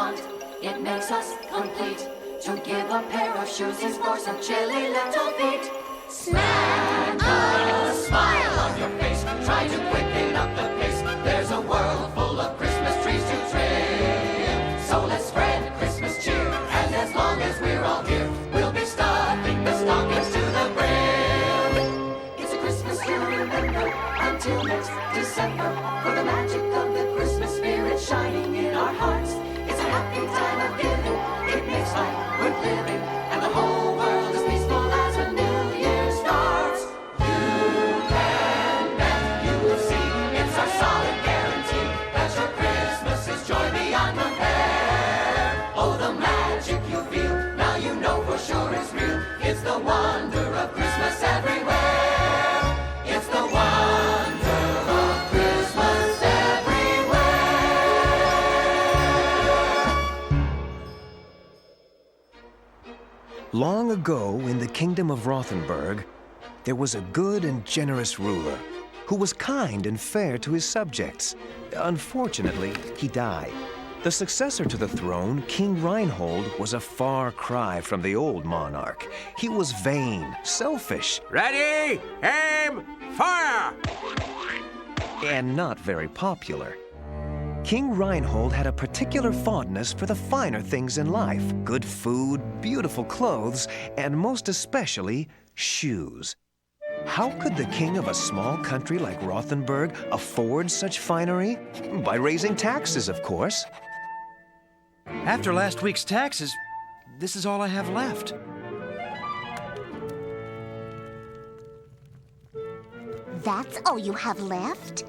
want. It makes us complete. To give a pair of shoes is for some chilly little feet. Smack a smile on your face. Try to quicken up the pace. There's a world full of Christmas trees to trim. So let's spread Christmas cheer. And as long as we're all here, we'll be stuffing the stockings to the brim. It's a Christmas to remember until next December. For the magic of the Christmas spirit shining in our hearts. It's a happy time of giving. It makes life worth living. And the whole world is peaceful as a new year starts. You can bet, you will see. It's our solid guarantee that your Christmas is joy beyond compare. Oh, the magic you feel, now you know for sure is real. It's the wonder of Christmas everywhere. It's the wonder of Christmas everywhere. Long ago, in the kingdom of Rothenburg, there was a good and generous ruler who was kind and fair to his subjects. Unfortunately, he died. The successor to the throne, King Reinhold, was a far cry from the old monarch. He was vain, selfish, Ready, aim, fire! and not very popular. King Reinhold had a particular fondness for the finer things in life: good food, beautiful clothes, and most especially, shoes. How could the king of a small country like Rothenburg afford such finery? By raising taxes, of course. After last week's taxes, this is all I have left. That's all you have left?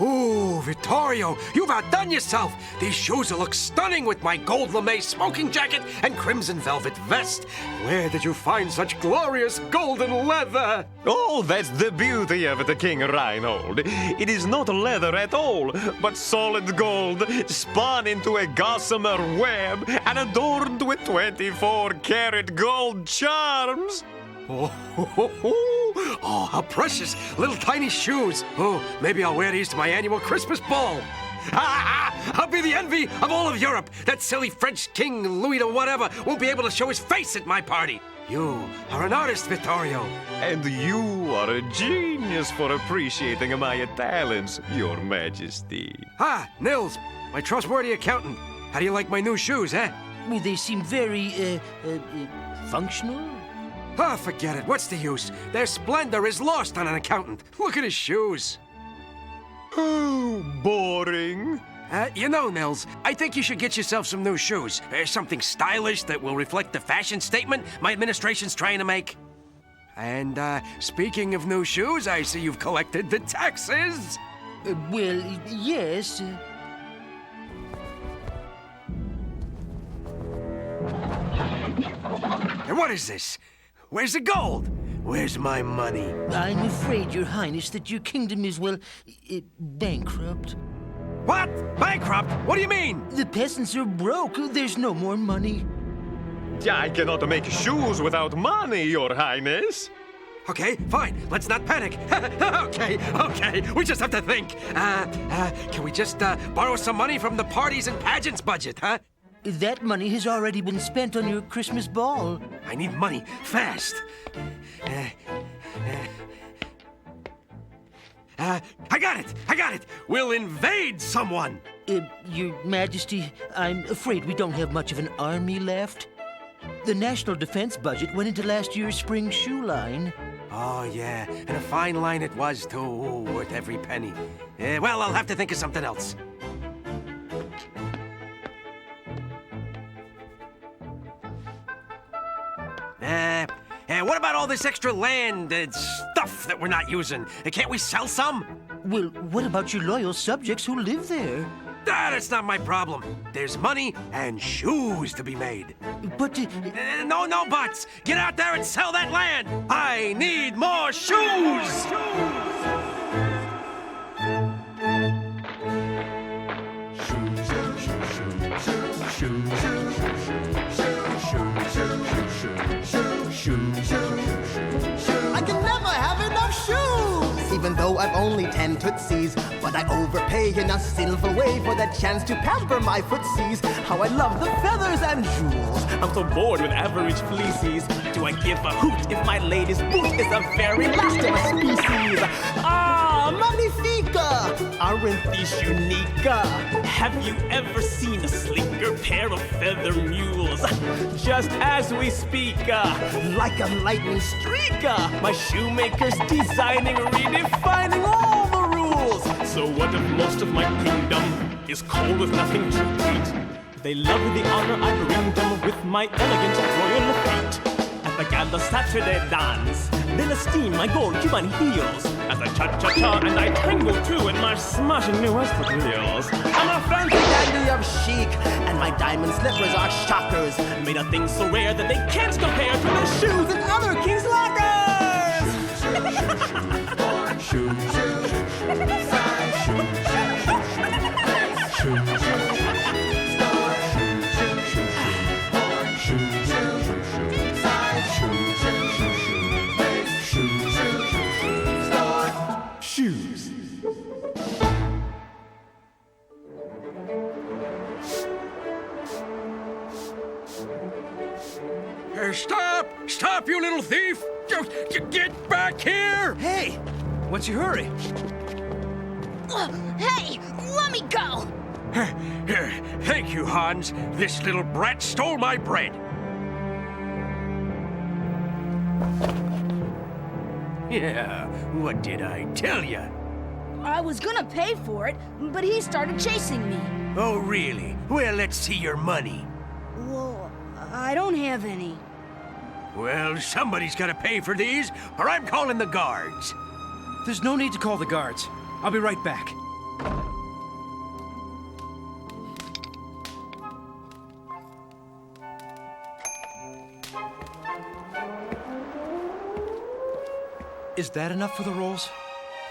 Ooh, Vittorio, you've outdone yourself. These shoes will look stunning with my gold lame smoking jacket and crimson velvet vest. Where did you find such glorious golden leather? Oh, that's the beauty of it, King Reinhold. It is not leather at all, but solid gold, spun into a gossamer web and adorned with 24-karat gold charms. Oh, how precious. Little tiny shoes. Oh, maybe I'll wear these to my annual Christmas ball. I'll be the envy of all of Europe. That silly French king, Louis the whatever, won't be able to show his face at my party. You are an artist, Vittorio. And you are a genius for appreciating my talents, Your Majesty. Ah, Nils, my trustworthy accountant. How do you like my new shoes, eh? Well, they seem very, functional. Ah, forget it. What's the use? Their splendor is lost on an accountant. Look at his shoes. Oh, boring. You know, Nils, I think you should get yourself some new shoes. Something stylish that will reflect the fashion statement my administration's trying to make. And, speaking of new shoes, I see you've collected the taxes. Well, yes. And what is this? Where's the gold? Where's my money? I'm afraid, Your Highness, that your kingdom is, well, bankrupt. What? Bankrupt? What do you mean? The peasants are broke. There's no more money. I cannot make shoes without money, Your Highness. Okay, fine. Let's not panic. Okay. We just have to think. Can we just borrow some money from the parties and pageants budget, huh? That money has already been spent on your Christmas ball. I need money fast. I got it. We'll invade someone. Your Majesty, I'm afraid we don't have much of an army left. The national defense budget went into last year's spring shoe line. Oh, yeah, and a fine line it was, too. Ooh, worth every penny. Well, I'll have to think of something else. What about all this extra land and stuff that we're not using? Can't we sell some? Well, what about your loyal subjects who live there? That's not my problem. There's money and shoes to be made. But... No buts. Get out there and sell that land. I need more shoes. I can never have enough shoes! Even though I've only 10 toots fleeces. But I overpay in a sinful way for the chance to pamper my footsies. How I love the feathers and jewels. I'm so bored with average fleeces. Do I give a hoot if my latest boot is the very last of a species? Ah, magnifica! Aren't these unique? Have you ever seen a sleeker pair of feather mules? Just as we speak, like a lightning streak, my shoemaker's designing, redefining all the rules. So what if most of my kingdom is cold with nothing to eat? They love the honor I bring them with my elegant royal feet. At the gala Saturday dance, they'll esteem my gold Cuban heels as I cha-cha-cha and I tango too in my smashing new espadrilles. I'm a fancy dandy of chic, and my diamond slippers are shockers, made of things so rare that they can't compare to the shoes in other king's lockers. Stop! Stop, you little thief! Get back here! Hey, what's your hurry? Hey, let me go! Here, thank you, Hans. This little brat stole my bread. Yeah, what did I tell you? I was gonna pay for it, but he started chasing me. Oh, really? Well, let's see your money. Well, I don't have any. Well, somebody's got to pay for these, or I'm calling the guards. There's no need to call the guards. I'll be right back. Is that enough for the rolls?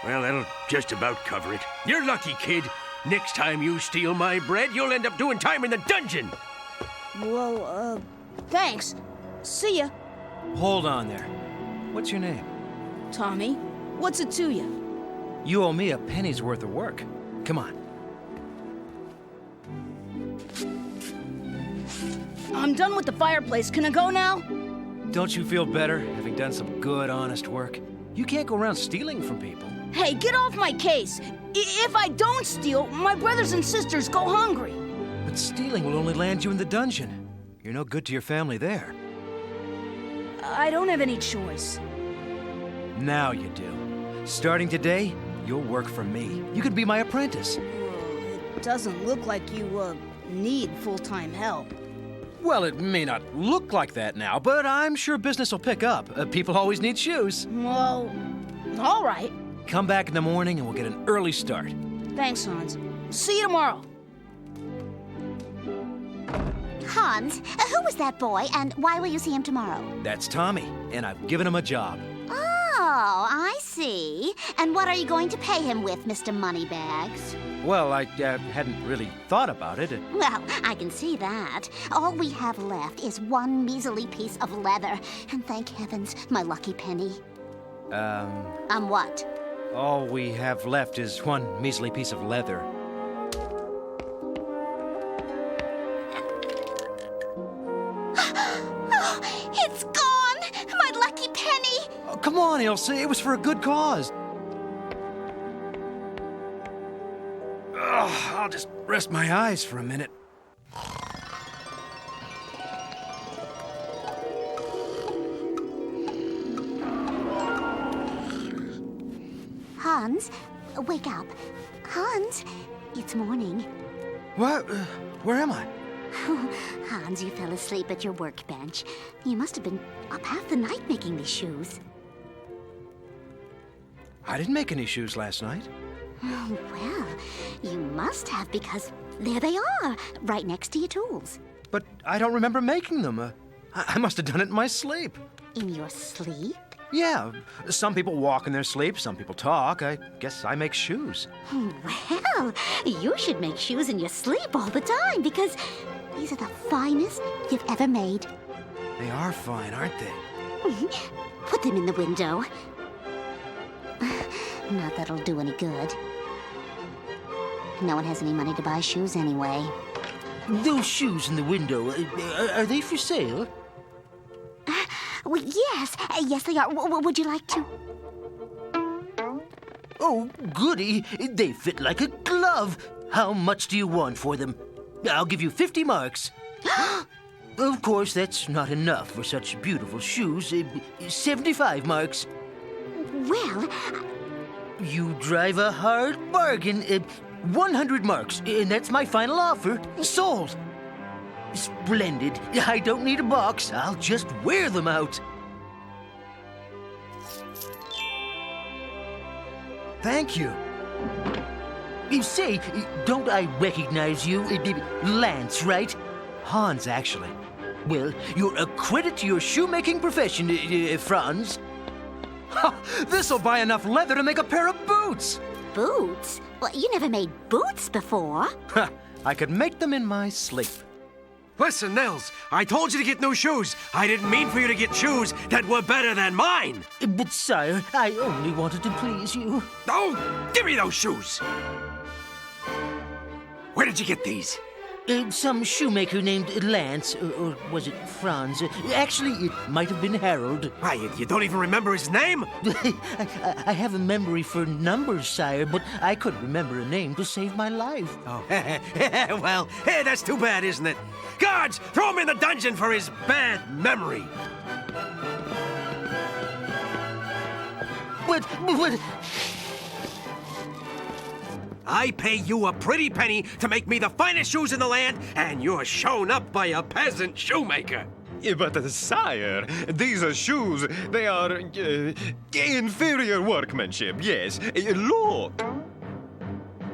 Well, that'll just about cover it. You're lucky, kid. Next time you steal my bread, you'll end up doing time in the dungeon. Well, thanks. See ya. Hold on there. What's your name? Tommy, what's it to you? You owe me a penny's worth of work. Come on. I'm done with the fireplace. Can I go now? Don't you feel better having done some good, honest work? You can't go around stealing from people. Hey, get off my case. If I don't steal, my brothers and sisters go hungry. But stealing will only land you in the dungeon. You're no good to your family there. I don't have any choice. Now you do. Starting today, you'll work for me. You could be my apprentice. It doesn't look like you, need full-time help. Well, it may not look like that now, but I'm sure business will pick up. People always need shoes. Well, all right. Come back in the morning and we'll get an early start. Thanks, Hans. See you tomorrow. Hans, who was that boy, and why will you see him tomorrow? That's Tommy, and I've given him a job. Oh, I see. And what are you going to pay him with, Mr. Moneybags? Well, I hadn't really thought about it. Well, I can see that. All we have left is one measly piece of leather. And thank heavens, my lucky penny. What? All we have left is one measly piece of leather. It's gone! My lucky penny! Oh, come on, Ilse. It was for a good cause. I'll just rest my eyes for a minute. Hans, wake up. Hans, it's morning. What? Where am I? Hans, you fell asleep at your workbench. You must have been up half the night making these shoes. I didn't make any shoes last night. Well, you must have, because there they are, right next to your tools. But I don't remember making them. I must have done it in my sleep. In your sleep? Yeah, some people walk in their sleep, some people talk. I guess I make shoes. Well, you should make shoes in your sleep all the time, because these are the finest you've ever made. They are fine, aren't they? Put them in the window. Not that it'll do any good. No one has any money to buy shoes anyway. Those shoes in the window, are they for sale? Well, yes. Yes, they are. Would you like to? Oh, goody. They fit like a glove. How much do you want for them? I'll give you 50 marks. Of course, that's not enough for such beautiful shoes. 75 marks. Well, You drive a hard bargain. 100 marks, and that's my final offer. Sold. Splendid. I don't need a box. I'll just wear them out. Thank you. You say, don't I recognize you? Lance, right? Hans, actually. Well, you're a credit to your shoemaking profession, Franz. This'll buy enough leather to make a pair of boots. boots? Well, you never made boots before. I could make them in my sleep. Listen, Nels, I told you to get new shoes. I didn't mean for you to get shoes that were better than mine. But, sire, I only wanted to please you. Oh, give me those shoes. Where did you get these? Some shoemaker named Lance, or was it Franz? Actually, it might have been Harold. Why, you don't even remember his name? I have a memory for numbers, sire, but I couldn't remember a name to save my life. Oh, well, that's too bad, isn't it? Guards, throw him in the dungeon for his bad memory. But... I pay you a pretty penny to make me the finest shoes in the land, and you're shown up by a peasant shoemaker. But, sire, these are shoes. They are inferior workmanship, yes. Look.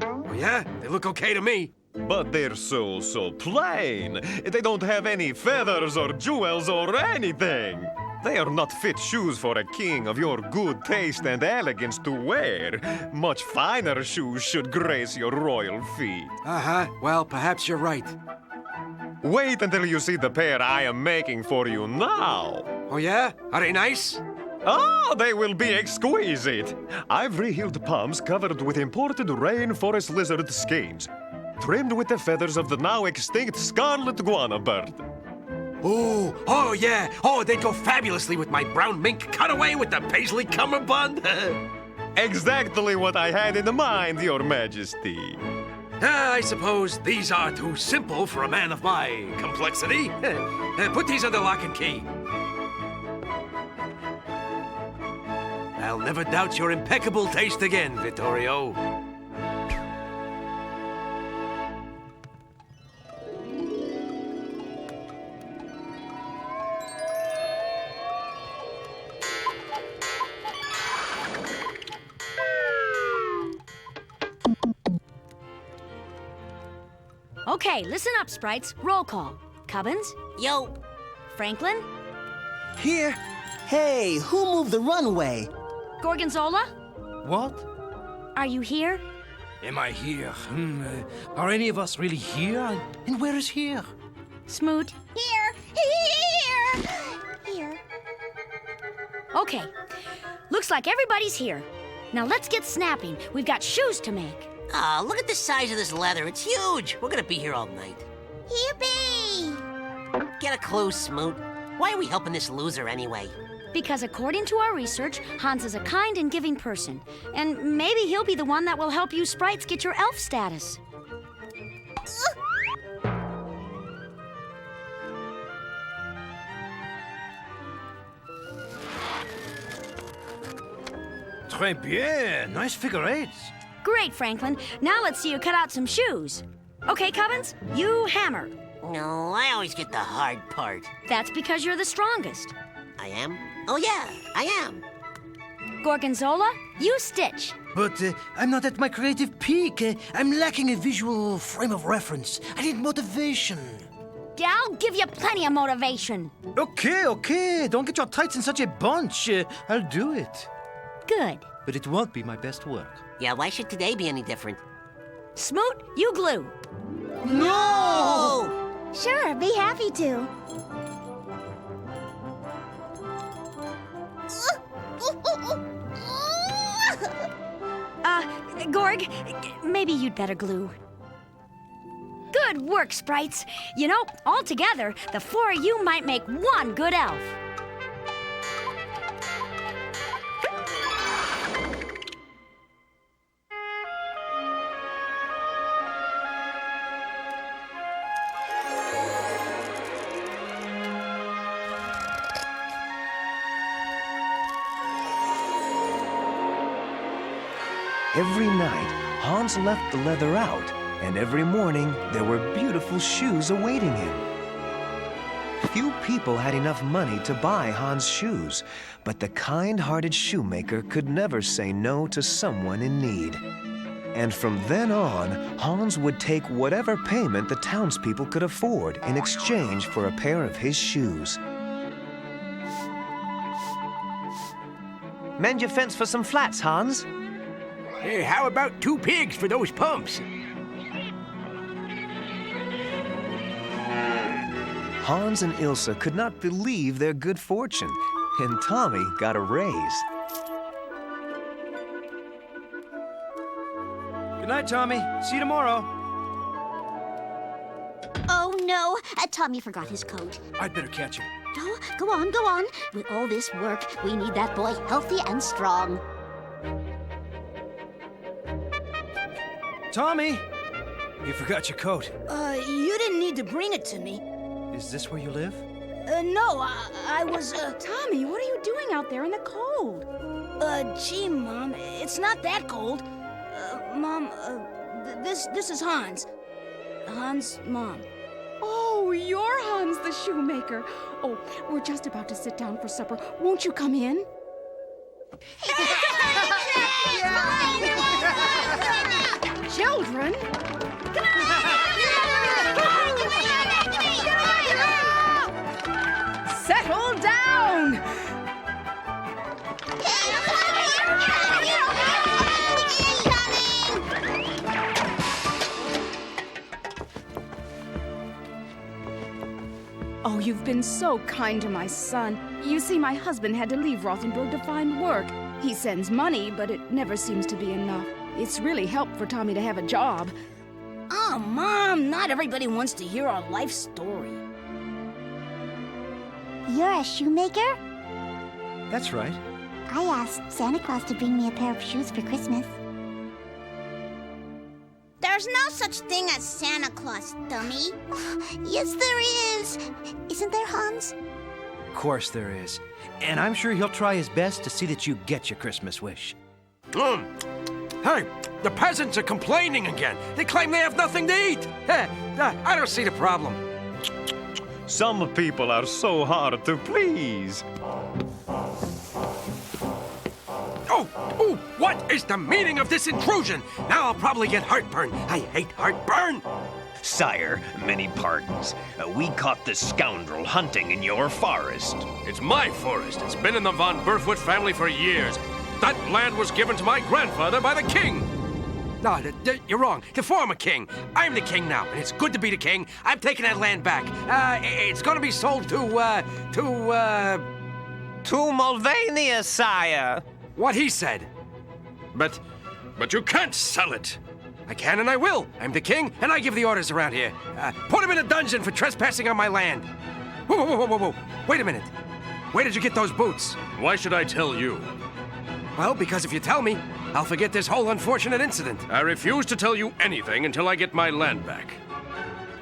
Oh, yeah? They look okay to me. But they're so plain. They don't have any feathers or jewels or anything. They are not fit shoes for a king of your good taste and elegance to wear. Much finer shoes should grace your royal feet. Uh-huh. Well, perhaps you're right. Wait until you see the pair I am making for you now. Oh, yeah? Are they nice? Ah, they will be exquisite. I've heeled palms covered with imported rainforest lizard skins, trimmed with the feathers of the now extinct scarlet guana bird. Oh, yeah. Oh, they'd go fabulously with my brown mink cutaway with the paisley cummerbund. Exactly what I had in mind, Your Majesty. I suppose these are too simple for a man of my complexity. Put these under lock and key. I'll never doubt your impeccable taste again, Vittorio. Okay, listen up, sprites. Roll call. Cubbins? Yo. Franklin? Here. Hey, who moved the runway? Gorgonzola? What? Are you here? Am I here? Are any of us really here? And where is here? Smoot? Here. Okay. Looks like everybody's here. Now let's get snapping. We've got shoes to make. Ah, look at the size of this leather. It's huge. We're gonna be here all night. Yippee! Get a clue, Smoot. Why are we helping this loser anyway? Because according to our research, Hans is a kind and giving person. And maybe he'll be the one that will help you sprites get your elf status. Très bien. Nice figure eights. Great, Franklin. Now let's see you cut out some shoes. Okay, Cubbins, you hammer. No, I always get the hard part. That's because you're the strongest. I am? Oh, yeah, I am. Gorgonzola, you stitch. But I'm not at my creative peak. I'm lacking a visual frame of reference. I need motivation. I'll give you plenty of motivation. Okay. Don't get your tights in such a bunch. I'll do it. Good. But it won't be my best work. Yeah, why should today be any different? Smoot, you glue. No! Sure, be happy to. Gorg, maybe you'd better glue. Good work, Sprites. You know, all together, the four of you might make one good elf. Every night, Hans left the leather out, and every morning there were beautiful shoes awaiting him. Few people had enough money to buy Hans' shoes, but the kind-hearted shoemaker could never say no to someone in need. And from then on, Hans would take whatever payment the townspeople could afford in exchange for a pair of his shoes. Mend your fence for some flats, Hans. Hey, how about 2 pigs for those pumps? Hans and Ilse could not believe their good fortune, and Tommy got a raise. Good night, Tommy. See you tomorrow. Oh, no. Tommy forgot his coat. I'd better catch him. Oh, go on, go on. With all this work, we need that boy healthy and strong. Tommy! You forgot your coat. You didn't need to bring it to me. Is this where you live? No, I was, Tommy, what are you doing out there in the cold? Gee, Mom, it's not that cold. Mom, this is Hans. Hans' mom. Oh, you're Hans the shoemaker. Oh, we're just about to sit down for supper. Won't you come in? Children? Settle down! Oh, you've been so kind to my son. You see, my husband had to leave Rothenburg to find work. He sends money, but it never seems to be enough. It's really helped for Tommy to have a job. Oh, Mom, not everybody wants to hear our life story. You're a shoemaker? That's right. I asked Santa Claus to bring me a pair of shoes for Christmas. There's no such thing as Santa Claus, dummy. Yes, there is. Isn't there, Hans? Of course there is. And I'm sure he'll try his best to see that you get your Christmas wish. Hey, the peasants are complaining again. They claim they have nothing to eat. Hey, I don't see the problem. Some people are so hard to please. Oh, what is the meaning of this intrusion? Now I'll probably get heartburn. I hate heartburn. Sire, many pardons. We caught this scoundrel hunting in your forest. It's my forest. It's been in the von Berthwood family for years. That land was given to my grandfather by the king. No, you're wrong. The former king. I'm the king now, and it's good to be the king. I'm taking that land back. It's going to be sold to Mulvania, sire. What he said. But you can't sell it. I can and I will. I'm the king, and I give the orders around here. Put him in a dungeon for trespassing on my land. Whoa. Wait a minute. Where did you get those boots? Why should I tell you? Well, because if you tell me, I'll forget this whole unfortunate incident. I refuse to tell you anything until I get my land back.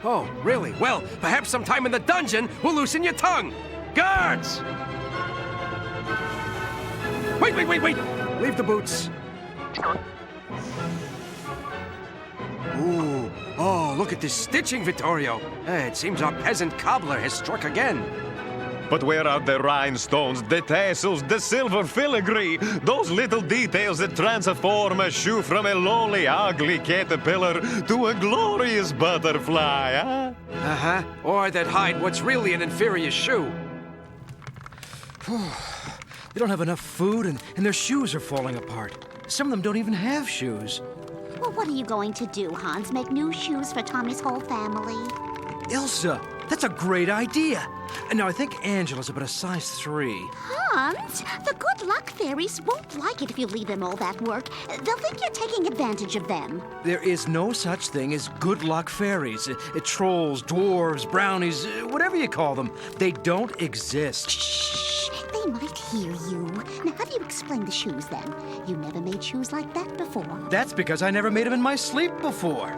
Oh, really? Well, perhaps sometime in the dungeon we'll loosen your tongue. Guards! Wait. Leave the boots. Ooh. Oh, look at this stitching, Vittorio. It seems our peasant cobbler has struck again. But where are the rhinestones, the tassels, the silver filigree? Those little details that transform a shoe from a lowly, ugly caterpillar to a glorious butterfly, huh? Uh-huh. Or that hide what's really an inferior shoe. They don't have enough food, and their shoes are falling apart. Some of them don't even have shoes. Well, what are you going to do, Hans? Make new shoes for Tommy's whole family? Ilse, That's a great idea. Now, I think Angela's about a size 3. Hans, the good luck fairies won't like it if you leave them all that work. They'll think you're taking advantage of them. There is no such thing as good luck fairies. Trolls, dwarves, brownies, whatever you call them. They don't exist. Shh, they might hear you. Now, how do you explain the shoes, then? You never made shoes like that before. That's because I never made them in my sleep before.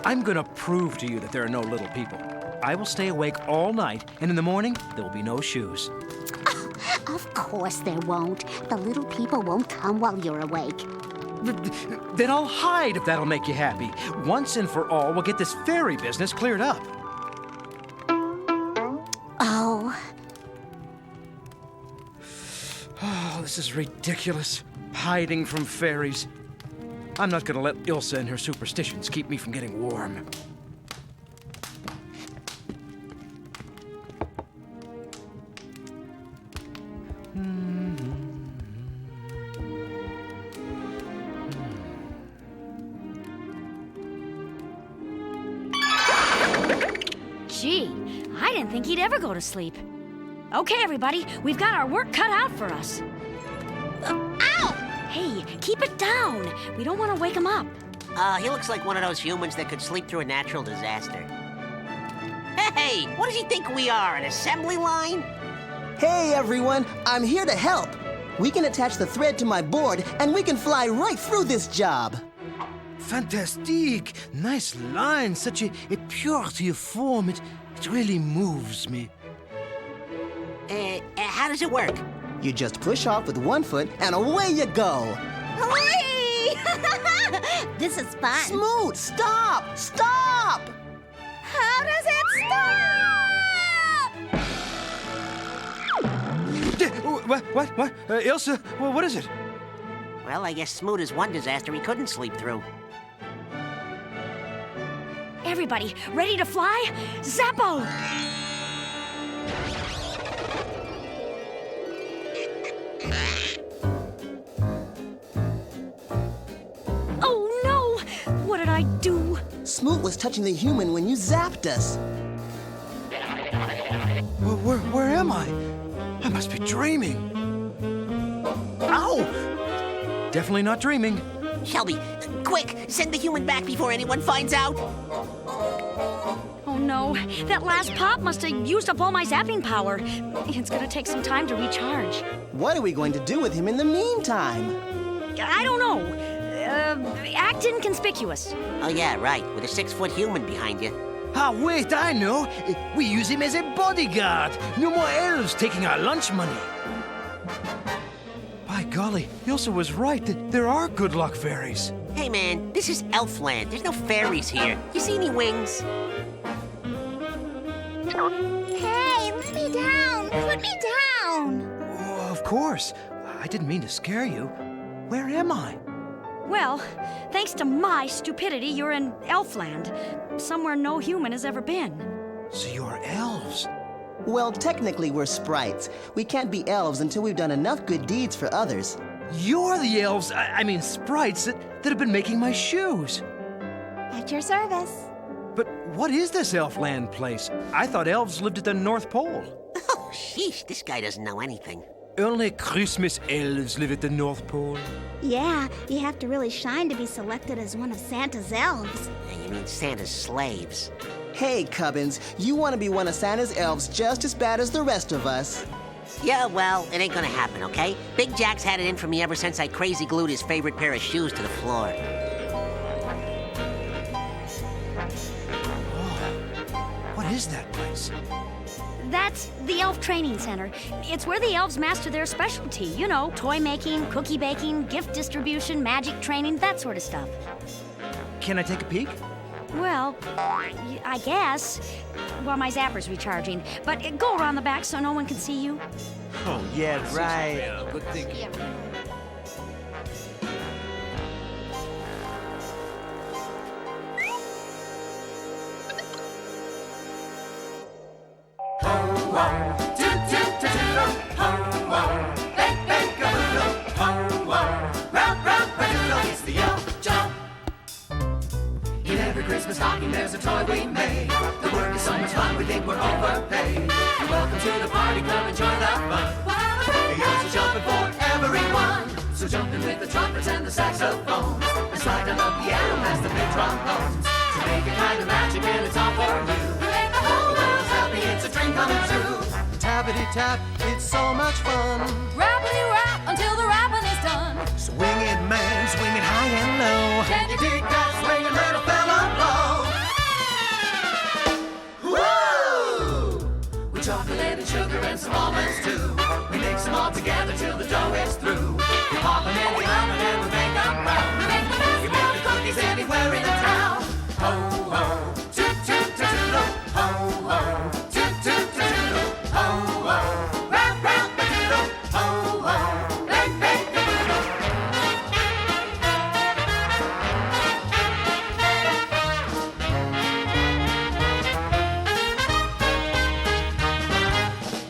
I'm gonna prove to you that there are no little people. I will stay awake all night, and in the morning, there will be no shoes. Oh, of course there won't. The little people won't come while you're awake. Then I'll hide if that'll make you happy. Once and for all, we'll get this fairy business cleared up. Oh. Oh, this is ridiculous. Hiding from fairies. I'm not gonna let Ilsa and her superstitions keep me from getting warm. Gee, I didn't think he'd ever go to sleep. Okay, everybody, we've got our work cut out for us. Ow! Hey, keep it down. We don't want to wake him up. He looks like one of those humans that could sleep through a natural disaster. Hey, what does he think we are, an assembly line? Hey, everyone, I'm here to help. We can attach the thread to my board, and we can fly right through this job. Fantastique! Nice line, such a purity of form. It really moves me. How does it work? You just push off with one foot, and away you go. Whee! This is fun. Smoot, stop! Stop! How does it stop? What? Ilsa, what is it? Well, I guess Smoot is one disaster he couldn't sleep through. Everybody, ready to fly? Zappo! Oh, no! What did I do? Smoot was touching the human when you zapped us. Where am I? I must be dreaming. Ow! Definitely not dreaming. Shelby, quick, send the human back before anyone finds out. Oh no, that last pop must have used up all my zapping power. It's gonna take some time to recharge. What are we going to do with him in the meantime? I don't know. Act inconspicuous. Oh yeah, right, with a 6-foot human behind you. Ah, wait, I know. We use him as a bodyguard. No more elves taking our lunch money. By golly, Ilsa was right. There are good luck fairies. Hey man, this is Elfland. There's no fairies here. You see any wings? Hey, let me down! Put me down! Oh, of course. I didn't mean to scare you. Where am I? Well, thanks to my stupidity, you're in Elfland, somewhere no human has ever been. So you're elves? Well, technically we're sprites. We can't be elves until we've done enough good deeds for others. You're the elves, I mean sprites, that have been making my shoes. At your service. But what is this Elfland place? I thought elves lived at the North Pole. Oh, sheesh, this guy doesn't know anything. Only Christmas elves live at the North Pole. Yeah, you have to really shine to be selected as one of Santa's elves. You mean Santa's slaves. Hey, Cubbins, you want to be one of Santa's elves just as bad as the rest of us. Yeah, well, it ain't gonna happen, okay? Big Jack's had it in for me ever since I crazy glued his favorite pair of shoes to the floor. What is that place? That's the Elf Training Center. It's where the elves master their specialty. You know, toy making, cookie baking, gift distribution, magic training, that sort of stuff. Can I take a peek? Well, I guess. Well, my zapper's recharging. But go around the back so no one can see you. Oh, yeah, right. Yeah, good thinking. Christmas stocking, there's a toy we made. The work is so much fun, we think we're overpaid. You're welcome to the party, come and join the fun. The elves are jumping for everyone. So jump in with the trumpets and the saxophones, and slide on the piano past the big trombones. To make a kind of magic, and it's all for you. Make the whole world happy, it's a dream coming true. Tappity tap, it's so much fun. Rappity rap until the rapping is done. Swing it, man, swing it high and low. Can you dig that swinging little fella blow? Woo! With chocolate and sugar and some almonds too. We mix them all together till the dough is through. We pop them in the oven and we make them brown. We make the best of cookies anywhere in the town. Ho ho, toot toot toot toot, ho ho, toot toot toot toot, ho ho, rap rap a doodle, ho ho, bake bake a doodle.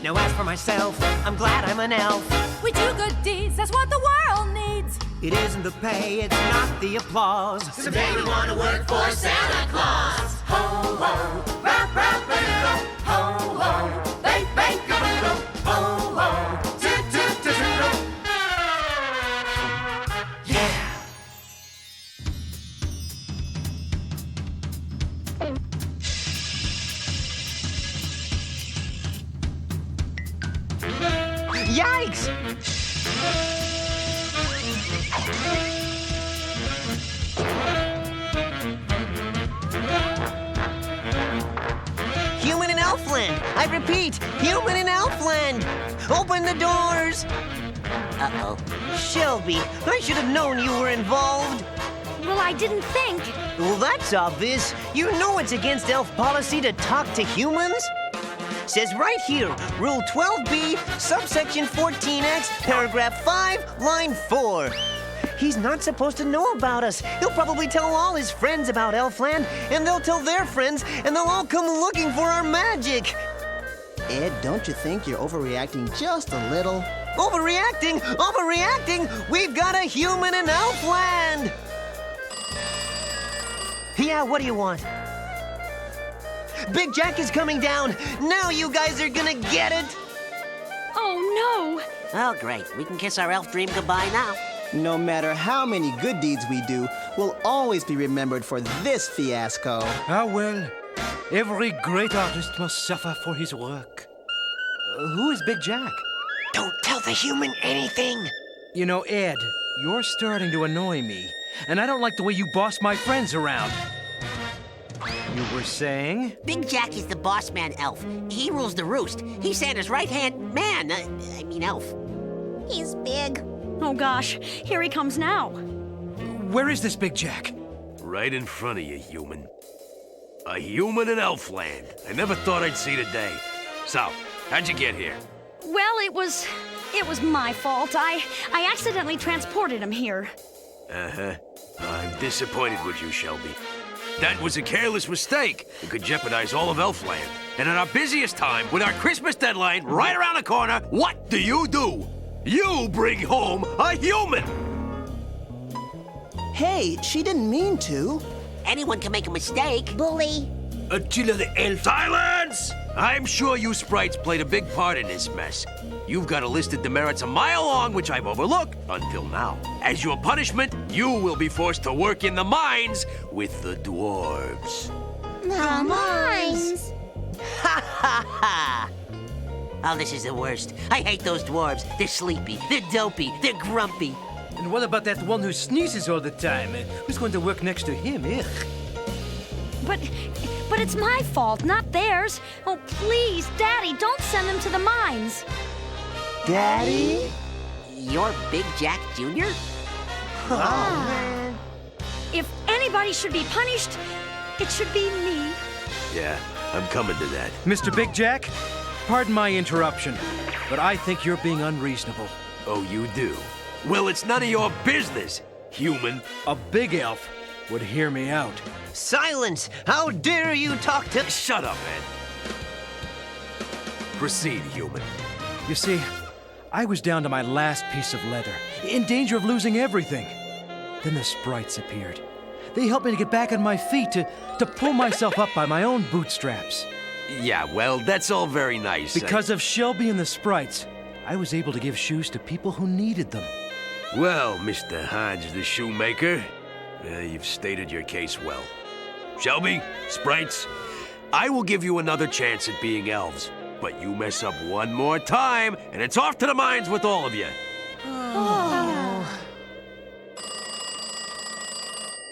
Now as for myself, I'm glad I'm an elf. We do good deeds, that's what the world needs. It isn't the pay, it's not the applause. Someday we want to work for Santa Claus. Ho ho, rap rap a doodle, ho ho, bake bake a doodle, ho ho, toot toot toot toot. Yeah! Yikes! Human in Elfland! I repeat, human in Elfland! Open the doors! Uh-oh. Shelby, I should have known you were involved. Well, I didn't think. Well, that's obvious. You know it's against elf policy to talk to humans. Says right here, Rule 12B, subsection 14X, paragraph 5, line 4. He's not supposed to know about us. He'll probably tell all his friends about Elfland, and they'll tell their friends, and they'll all come looking for our magic. Ed, don't you think you're overreacting just a little? Overreacting? Overreacting? We've got a human in Elfland! Yeah, what do you want? Big Jack is coming down. Now you guys are gonna get it. Oh, no. Oh, great. We can kiss our elf dream goodbye now. No matter how many good deeds we do, we'll always be remembered for this fiasco. Ah, well, every great artist must suffer for his work. Who is Big Jack? Don't tell the human anything. You know, Ed, you're starting to annoy me, and I don't like the way you boss my friends around. You were saying? Big Jack is the boss man elf. He rules the roost. He's Santa's right-hand man. Elf. He's big. Oh, gosh. Here he comes now. Where is this Big Jack? Right in front of you, human. A human in Elfland. I never thought I'd see the day. So, how'd you get here? Well, it was my fault. I accidentally transported him here. Uh-huh. I'm disappointed with you, Shelby. That was a careless mistake. It could jeopardize all of Elfland. And at our busiest time, with our Christmas deadline right around the corner, what do? You bring home a human! Hey, she didn't mean to. Anyone can make a mistake. Bully. Attila the elf. Silence! I'm sure you sprites played a big part in this mess. You've got a list of demerits a mile long, which I've overlooked until now. As your punishment, you will be forced to work in the mines with the dwarves. The mines. Ha ha ha! Oh, this is the worst. I hate those dwarves. They're sleepy, they're dopey, they're grumpy. And what about that one who sneezes all the time? Who's going to work next to him? Ugh. But it's my fault, not theirs. Oh, please, Daddy, don't send them to the mines. Daddy? You're Big Jack Jr.? Oh, man. If anybody should be punished, it should be me. Yeah, I'm coming to that. Mr. Big Jack, pardon my interruption, but I think you're being unreasonable. Oh, you do? Well, it's none of your business, human. A big elf would hear me out. Silence! How dare you talk to... Shut up, Ed. Proceed, human. You see, I was down to my last piece of leather, in danger of losing everything. Then the sprites appeared. They help me to get back on my feet, to pull myself up by my own bootstraps. Yeah, well, that's all very nice. Because of Shelby and the Sprites, I was able to give shoes to people who needed them. Well, Mr. Hans the shoemaker, you've stated your case well. Shelby, Sprites, I will give you another chance at being elves. But you mess up one more time, and it's off to the mines with all of you.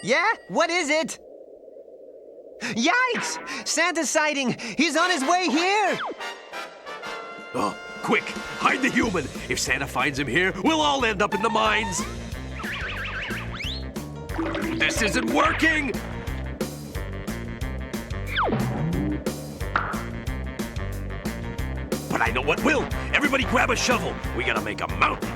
Yeah? What is it? Yikes! Santa's sighting! He's on his way here! Oh, quick, hide the human. If Santa finds him here, we'll all end up in the mines. This isn't working! But I know what will. Everybody grab a shovel. We gotta make a mountain.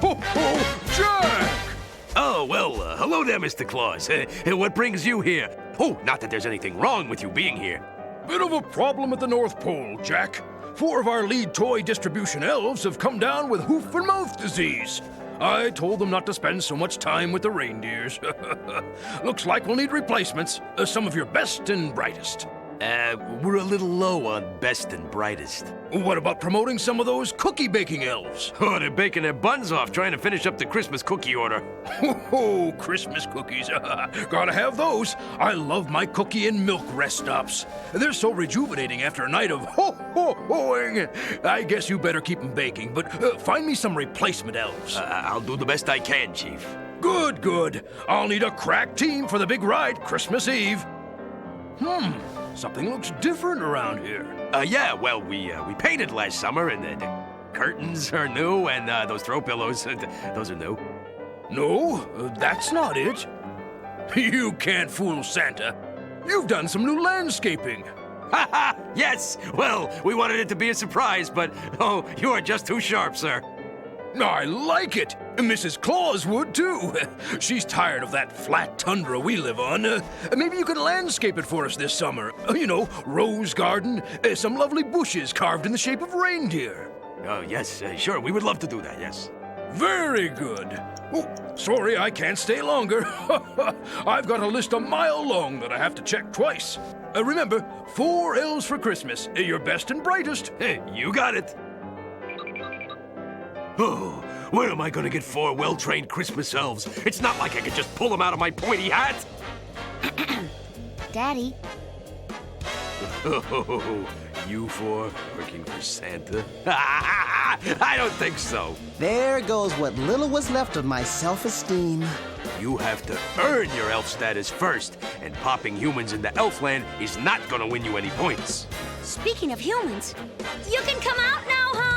Ho, ho, Jack! Oh, well, hello there, Mr. Claus. What brings you here? Oh, not that there's anything wrong with you being here. Bit of a problem at the North Pole, Jack. 4 of our lead toy distribution elves have come down with hoof and mouth disease. I told them not to spend so much time with the reindeers. Looks like we'll need replacements. Some of your best and brightest. We're a little low on best and brightest. What about promoting some of those cookie baking elves? Oh, they're baking their buns off trying to finish up the Christmas cookie order. Oh, Christmas cookies. Gotta have those. I love my cookie and milk rest stops. They're so rejuvenating after a night of ho-ho-hoing. I guess you better keep them baking, but find me some replacement elves. I'll do the best I can, Chief. Good, good. I'll need a crack team for the big ride Christmas Eve. Something looks different around here. Yeah, well, we painted last summer, and the curtains are new, and those throw pillows, those are new. No, that's not it. You can't fool Santa. You've done some new landscaping. Ha ha! Yes! Well, we wanted it to be a surprise, but, oh, you are just too sharp, sir. I like it. Mrs. Claus would, too. She's tired of that flat tundra we live on. Maybe you could landscape it for us this summer. You know, rose garden, some lovely bushes carved in the shape of reindeer. Oh, yes, sure. We would love to do that, yes. Very good. Oh, sorry, I can't stay longer. I've got a list a mile long that I have to check twice. Remember, 4 elves for Christmas. Your best and brightest. Hey, you got it. Oh, where am I going to get 4 well-trained Christmas elves? It's not like I could just pull them out of my pointy hat. Daddy. Oh, you 4 working for Santa? I don't think so. There goes what little was left of my self-esteem. You have to earn your elf status first, and popping humans into Elfland is not going to win you any points. Speaking of humans, you can come out now, Hans!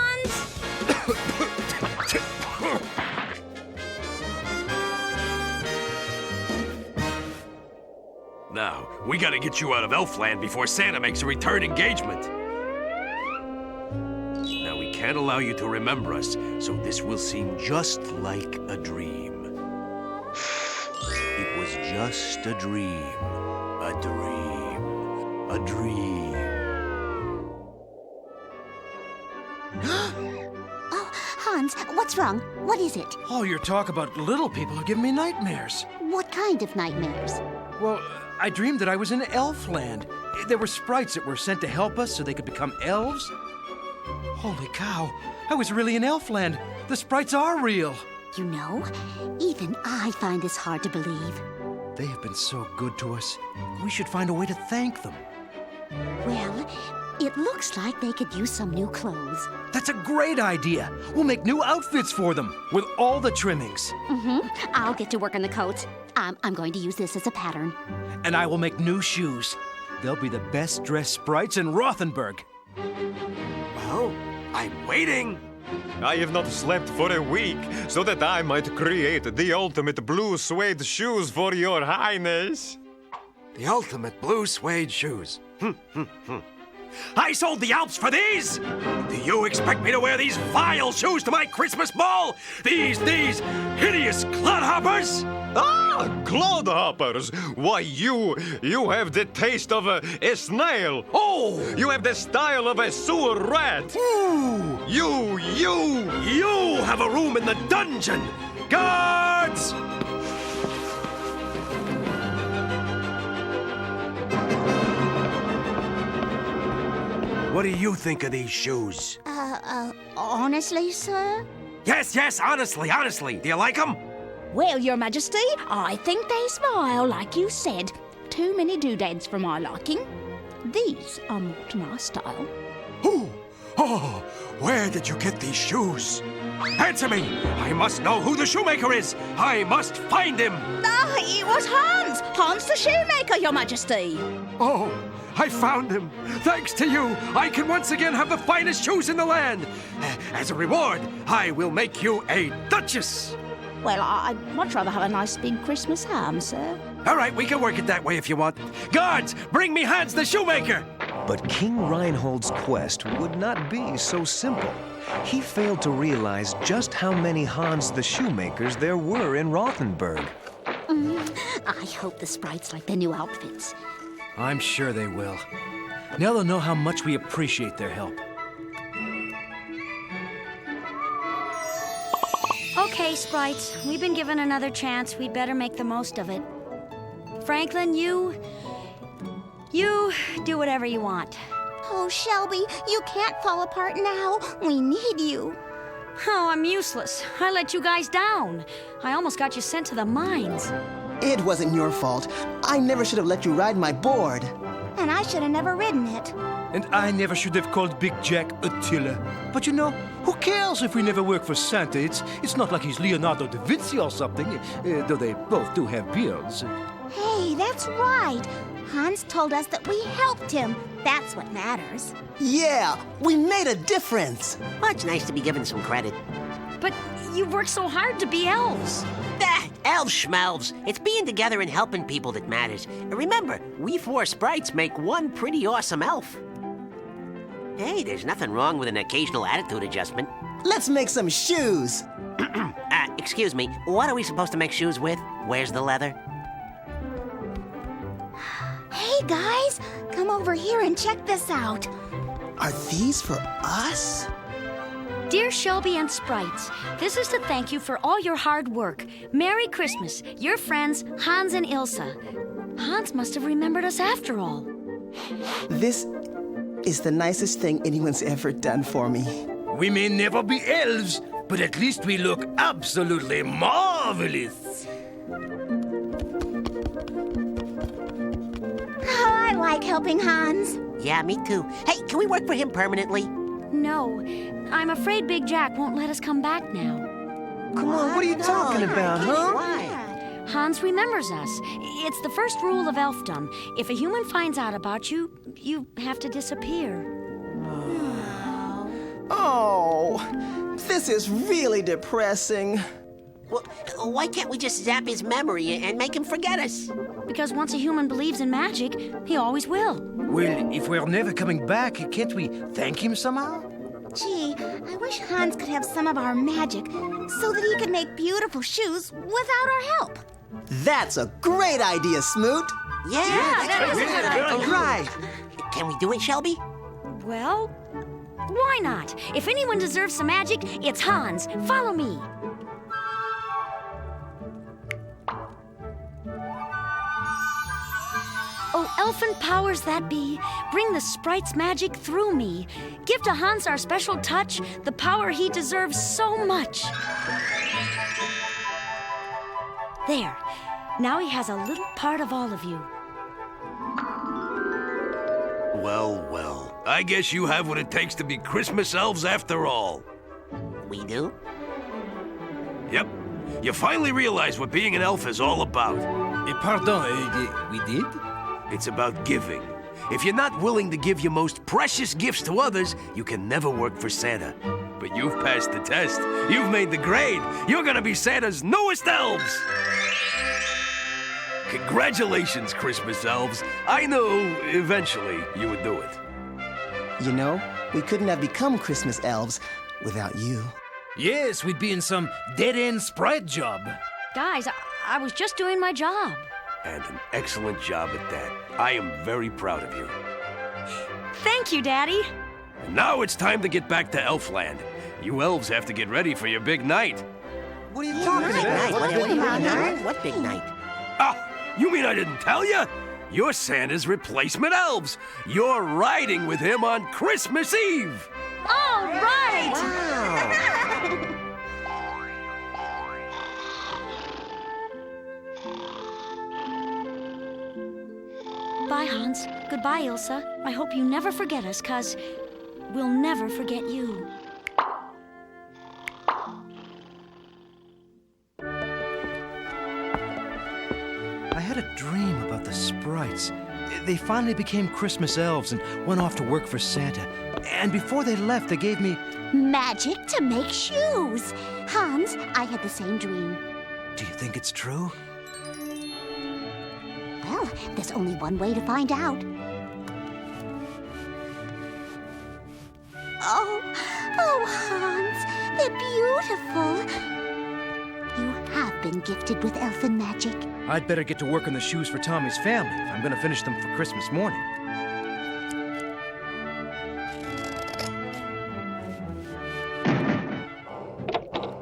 Now, we gotta get you out of Elfland before Santa makes a return engagement. Now, we can't allow you to remember us, so this will seem just like a dream. It was just a dream. A dream. A dream. Hans, what's wrong? What is it? All your talk about little people are giving me nightmares. What kind of nightmares? Well, I dreamed that I was in Elfland. There were sprites that were sent to help us so they could become elves. Holy cow, I was really in Elfland. The sprites are real. You know, even I find this hard to believe. They have been so good to us. We should find a way to thank them. Well, it looks like they could use some new clothes. That's a great idea. We'll make new outfits for them with all the trimmings. I'll get to work on the coats. I'm going to use this as a pattern. And I will make new shoes. They'll be the best dressed sprites in Rothenburg. Well, I'm waiting. I have not slept for a week, so that I might create the ultimate blue suede shoes for your highness. The ultimate blue suede shoes. I sold the Alps for these! Do you expect me to wear these vile shoes to my Christmas ball? These hideous clodhoppers? Ah, clodhoppers! Why, you have the taste of a snail. Oh! You have the style of a sewer rat. Ooh! You! You have a room in the dungeon! Guards! What do you think of these shoes? Honestly, sir? Yes, honestly. Do you like them? Well, Your Majesty, I think they smile, like you said. Too many doodads for my liking. These are more to my style. Oh, where did you get these shoes? Answer me! I must know who the shoemaker is! I must find him! Ah, it was Hans! Hans the shoemaker, Your Majesty! Oh, I found him! Thanks to you, I can once again have the finest shoes in the land! As a reward, I will make you a duchess! Well, I'd much rather have a nice big Christmas ham, sir. All right, we can work it that way if you want. Guards, bring me Hans the shoemaker! But King Reinhold's quest would not be so simple. He failed to realize just how many Hans the Shoemakers there were in Rothenburg. I hope the sprites like the new outfits. I'm sure they will. Now they'll know how much we appreciate their help. Okay, sprites, we've been given another chance. We'd better make the most of it. Franklin, you do whatever you want. Oh, Shelby, you can't fall apart now. We need you. Oh, I'm useless. I let you guys down. I almost got you sent to the mines. It wasn't your fault. I never should have let you ride my board. And I should have never ridden it. And I never should have called Big Jack Attila. But you know, who cares if we never work for Santa? It's not like he's Leonardo da Vinci or something, though they both do have beards. Hey, that's right. Hans told us that we helped him. That's what matters. Yeah, we made a difference. Well, it's nice to be given some credit. But you've worked so hard to be elves. Elves schmelves. It's being together and helping people that matters. And remember, we four sprites make one pretty awesome elf. Hey, there's nothing wrong with an occasional attitude adjustment. Let's make some shoes. Excuse me, what are we supposed to make shoes with? Where's the leather? Hey, guys, come over here and check this out. Are these for us? Dear Shelby and Sprites, this is to thank you for all your hard work. Merry Christmas, your friends Hans and Ilsa. Hans must have remembered us after all. This is the nicest thing anyone's ever done for me. We may never be elves, but at least we look absolutely marvelous. Oh, I like helping Hans. Yeah, me too. Hey, can we work for him permanently? No, I'm afraid Big Jack won't let us come back now. Come on, what are you talking about, huh? Why? Hans remembers us. It's the first rule of elfdom. If a human finds out about you, you have to disappear. Oh, this is really depressing. Well, why can't we just zap his memory and make him forget us? Because once a human believes in magic, he always will. Well, if we're never coming back, can't we thank him somehow? Gee, I wish Hans could have some of our magic so that he could make beautiful shoes without our help. That's a great idea, Smoot. Yeah, that is a good idea. Right. Can we do it, Shelby? Well, why not? If anyone deserves some magic, it's Hans. Follow me. Oh, elfin powers that be, bring the sprite's magic through me. Give to Hans our special touch, the power he deserves so much. There. Now he has a little part of all of you. Well. I guess you have what it takes to be Christmas elves after all. We do? Yep. You finally realize what being an elf is all about. Pardon, we did? It's about giving. If you're not willing to give your most precious gifts to others, you can never work for Santa. But you've passed the test. You've made the grade. You're gonna be Santa's newest elves! Congratulations, Christmas elves. I knew eventually you would do it. You know, we couldn't have become Christmas elves without you. Yes, we'd be in some dead-end sprite job. Guys, I was just doing my job. And an excellent job at that. I am very proud of you. Thank you, Daddy. And now it's time to get back to Elfland. You elves have to get ready for your big night. What are you talking about? What big night? Ah, you mean I didn't tell you? You're Santa's replacement elves. You're riding with him on Christmas Eve. All right! Bye, Hans. Goodbye, Ilsa. I hope you never forget us, 'cause we'll never forget you. I had a dream about the sprites. They finally became Christmas elves and went off to work for Santa. And before they left, they gave me... Magic to make shoes. Hans, I had the same dream. Do you think it's true? Well, there's only one way to find out. Oh, Hans, they're beautiful. You have been gifted with elfin magic. I'd better get to work on the shoes for Tommy's family if I'm going to finish them for Christmas morning.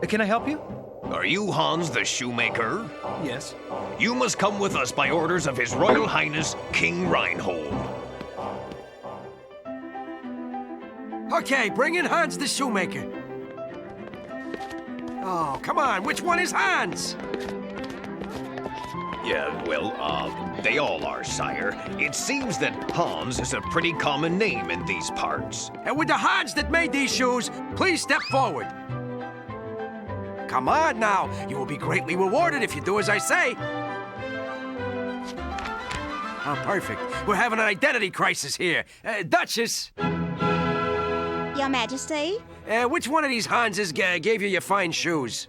Can I help you? Are you Hans the shoemaker? Yes. You must come with us by orders of His Royal Highness, King Reinhold. Okay, bring in Hans the shoemaker. Oh, come on, which one is Hans? Yeah, well, they all are, sire. It seems that Hans is a pretty common name in these parts. And with the Hans that made these shoes, please step forward. Come on now, you will be greatly rewarded if you do as I say. Oh, perfect. We're having an identity crisis here. Duchess! Your Majesty? Which one of these Hanses gave you your fine shoes?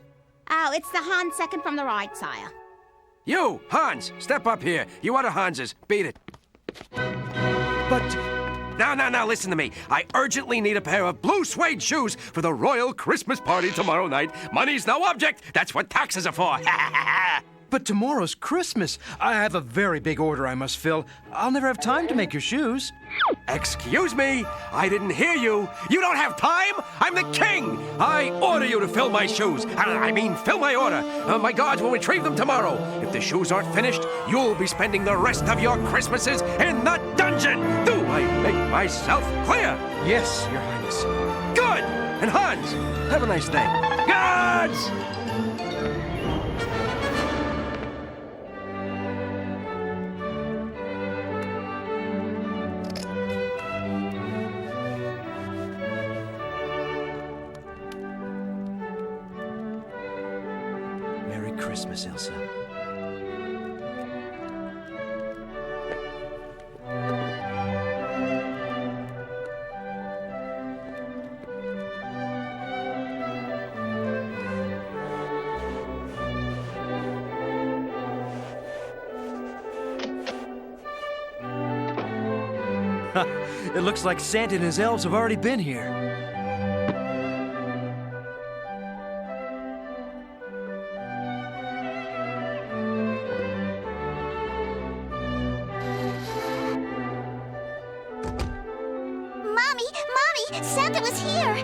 Oh, it's the Hans second from the right, sire. You, Hans, step up here. You other Hanses, beat it. But... Now, listen to me. I urgently need a pair of blue suede shoes for the royal Christmas party tomorrow night. Money's no object. That's what taxes are for. But tomorrow's Christmas. I have a very big order I must fill. I'll never have time to make your shoes. Excuse me, I didn't hear you. You don't have time? I'm the king. I order you to fill my shoes. I mean, fill my order. My guards will retrieve them tomorrow. If the shoes aren't finished, you'll be spending the rest of your Christmases in the dungeon. Do I make myself clear? Yes, Your Highness. Good. And Hans, have a nice day. Guards! Christmas, Ilsa. It looks like Santa and his elves have already been here. Mommy, Santa was here!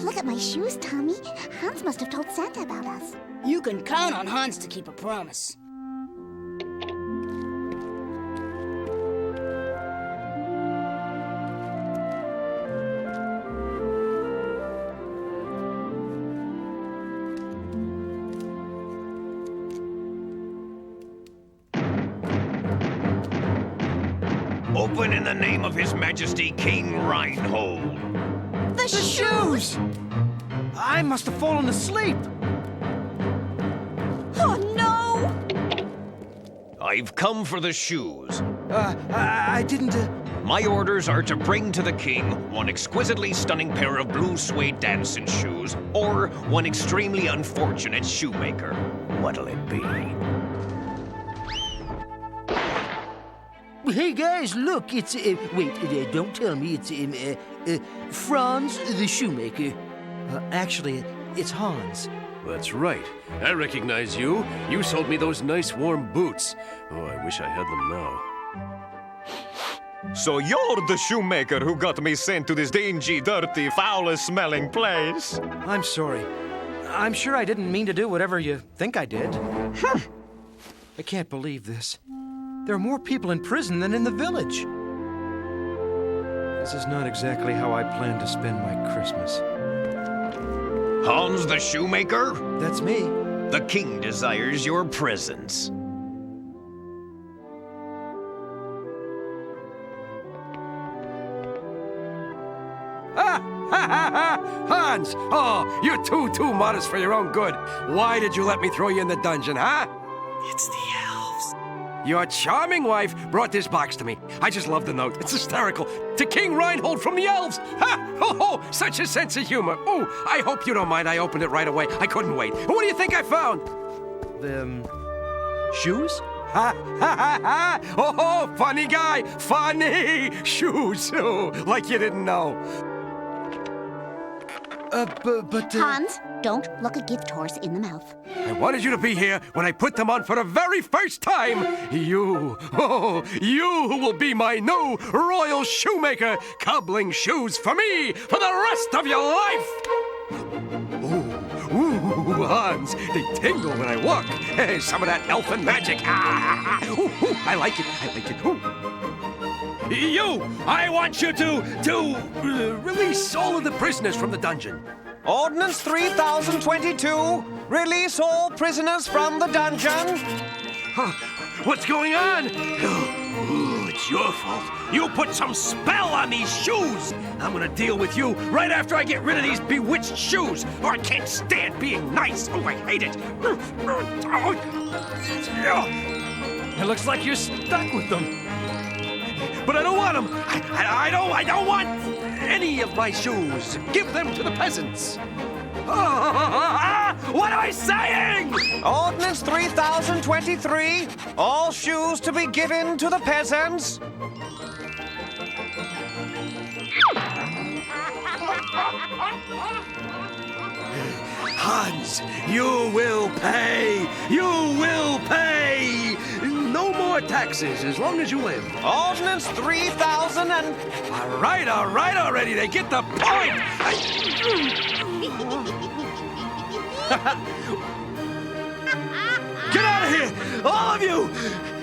Look at my shoes, Tommy. Hans must have told Santa about us. You can count on Hans to keep a promise. Open in the name of His Majesty King Reinhold. The shoes! I must have fallen asleep. Oh, no! I've come for the shoes. I didn't... My orders are to bring to the king one exquisitely stunning pair of blue suede dancing shoes, or one extremely unfortunate shoemaker. What'll it be? Hey guys, look, it's wait, don't tell me it's Franz the shoemaker. Actually, it's Hans. That's right. I recognize you. You sold me those nice warm boots. Oh, I wish I had them now. So you're the shoemaker who got me sent to this dingy, dirty, foul-smelling place? I'm sorry. I'm sure I didn't mean to do whatever you think I did. I can't believe this. There are more people in prison than in the village. This is not exactly how I plan to spend my Christmas. Hans the shoemaker? That's me. The king desires your presence. Hans! Oh, you're too modest for your own good. Why did you let me throw you in the dungeon, huh? It's the elves. Your charming wife brought this box to me. I just love the note. It's hysterical. To King Reinhold from the Elves. Ha! Oh, such a sense of humor. Oh, I hope you don't mind. I opened it right away. I couldn't wait. What do you think I found? Shoes? Ha ha ha ha! Oh, funny guy. Funny. Shoes. Oh, like you didn't know. Hans, don't look a gift horse in the mouth. I wanted you to be here when I put them on for the very first time. You will be my new royal shoemaker, cobbling shoes for me for the rest of your life. Ooh, Hans, they tingle when I walk. Some of that elfin magic. I like it. Ooh. You! I want you to release all of the prisoners from the dungeon. Ordinance 3022, release all prisoners from the dungeon. What's going on? Oh, it's your fault. You put some spell on these shoes. I'm gonna deal with you right after I get rid of these bewitched shoes, or I can't stand being nice. Oh, I hate it. It looks like you're stuck with them. But I don't want them. I don't want any of my shoes. Give them to the peasants. What am I saying? Ordinance 3023, all shoes to be given to the peasants. Hans, you will pay. You will pay. No more taxes as long as you live. Ordinance 3000 and... All right already. They get the point. Get out of here, all of you.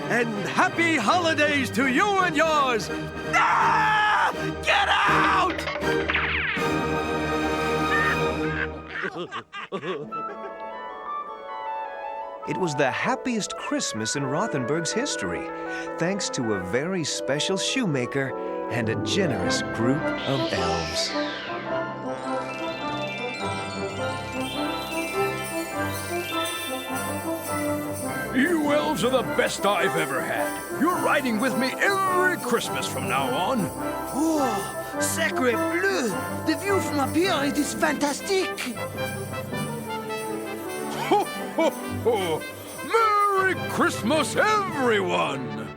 And happy holidays to you and yours. Ah! Get out! It was the happiest Christmas in Rothenburg's history, thanks to a very special shoemaker and a generous group of elves. You elves are the best I've ever had. You're riding with me every Christmas from now on. Oh, sacre bleu! The view from up here is fantastic! Ho, ho, ho! Merry Christmas, everyone!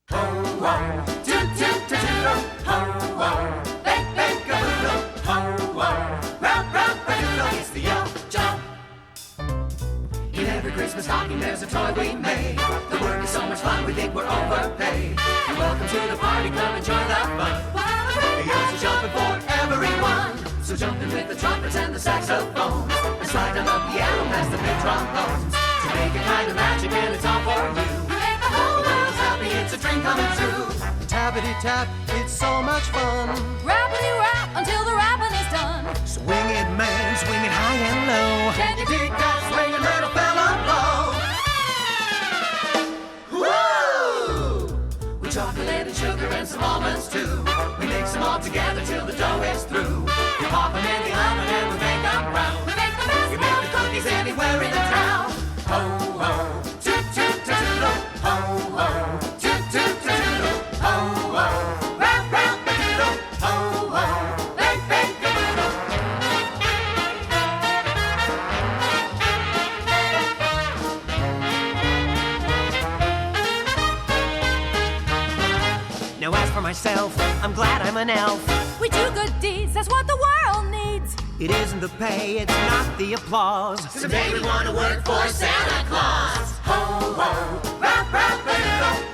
Ho, ho, toot, toot, toot, ho, ho, bake, bake, a boodle, ho, ho, rap, rap, a doodle, it's the elf jump. In every Christmas stocking there's a toy we made. The work is so much fun, we think we're overpaid. You're welcome to the party, come and join the fun. The elves are jumping for everyone. So jump in with the trumpets and the saxophones, and slide down the piano past the big trombones. To make a kind of magic and it's all for you. Make the whole world happy, it's a dream coming true. Tappity tap, it's so much fun. Rappity rap until the rapping is done. Swing it, man, swing it high and low. Can you dig that swinging little fella blow? Woo! With chocolate and sugar and some almonds too. We mix them all together till the dough is through. We pop them in the oven and we make them brown. We make the best of cookies anywhere in the town. Ho, ho, toot, toot, toot, ho, ho, toot, toot, toot, ho, ho, rap, rap, a doodle, ho, ho, bake, bake, a boodle. myself. I'm glad I'm an elf. We do good deeds, that's what the world needs. It isn't the pay, it's not the applause. Someday we want to work for Santa Claus. Ho, ho, rap, rap, and